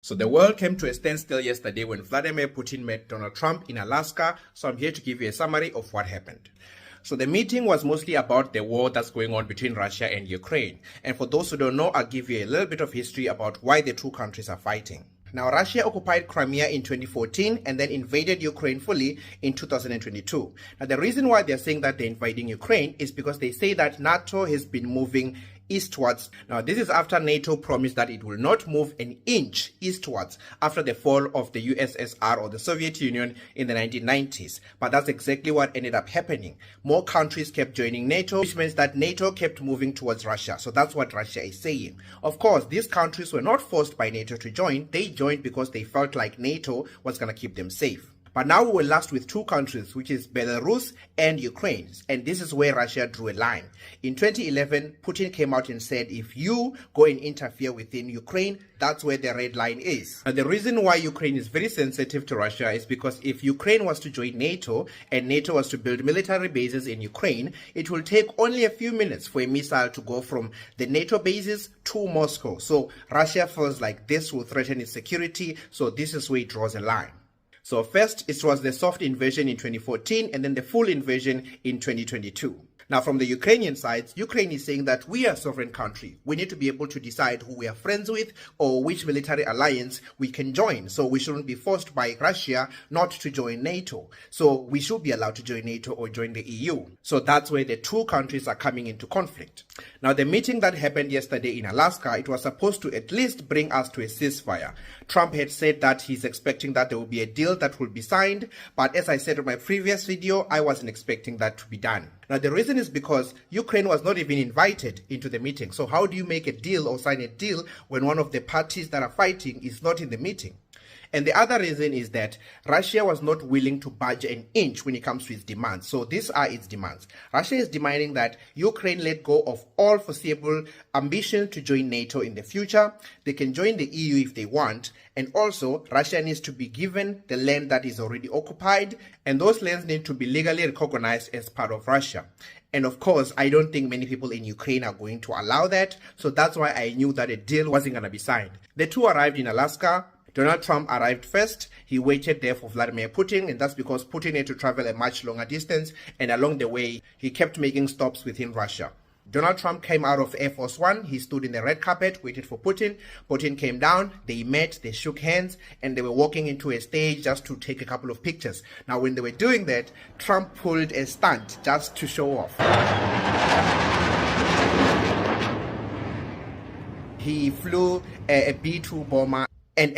So the world came to a standstill yesterday when Vladimir Putin met Donald Trump in Alaska. So I'm here to give you a summary of what happened. So the meeting was mostly about the war that's going on between Russia and Ukraine. And for those who don't know, I'll give you a little bit of history about why the two countries are fighting. Now, Russia occupied Crimea in 2014 and then invaded Ukraine fully in 2022. Now, the reason why they're saying that they're invading Ukraine is because they say that NATO has been moving eastwards. Now, this is after NATO promised that it will not move an inch eastwards after the fall of the USSR or the Soviet Union in the 1990s. But that's exactly what ended up happening. More countries kept joining NATO, which means that NATO kept moving towards Russia. So that's what Russia is saying. Of course, these countries were not forced by NATO to join. They joined because they felt like NATO was going to keep them safe. But now we were left with two countries, which is Belarus and Ukraine. And this is where Russia drew a line. In 2011, Putin came out and said, if you go and interfere within Ukraine, that's where the red line is. And the reason why Ukraine is very sensitive to Russia is because if Ukraine was to join NATO and NATO was to build military bases in Ukraine, it will take only a few minutes for a missile to go from the NATO bases to Moscow. So Russia feels like this will threaten its security. So this is where it draws a line. So first, it was the soft invasion in 2014 and then the full invasion in 2022. Now, from the Ukrainian side, Ukraine is saying that we are a sovereign country. We need to be able to decide who we are friends with or which military alliance we can join. So we shouldn't be forced by Russia not to join NATO. So we should be allowed to join NATO or join the EU. So that's where the two countries are coming into conflict. Now, the meeting that happened yesterday in Alaska, it was supposed to at least bring us to a ceasefire. Trump had said that he's expecting that there will be a deal that will be signed. But as I said in my previous video, I wasn't expecting that to be done. Now, the reason is because Ukraine was not even invited into the meeting. So how do you make a deal or sign a deal when one of the parties that are fighting is not in the meeting? And the other reason is that Russia was not willing to budge an inch when it comes to its demands. So these are its demands. Russia is demanding that Ukraine let go of all foreseeable ambition to join NATO in the future. They can join the EU if they want. And also, Russia needs to be given the land that is already occupied. And those lands need to be legally recognized as part of Russia. And of course, I don't think many people in Ukraine are going to allow that. So that's why I knew that a deal wasn't going to be signed. The two arrived in Alaska. Donald Trump arrived first. He waited there for Vladimir Putin, and that's because Putin had to travel a much longer distance, and along the way, he kept making stops within Russia. Donald Trump came out of Air Force One. He stood in the red carpet, waited for Putin. Putin came down, they met, they shook hands, and they were walking into a stage just to take a couple of pictures. Now, when they were doing that, Trump pulled a stunt just to show off. He flew a B-2 bomber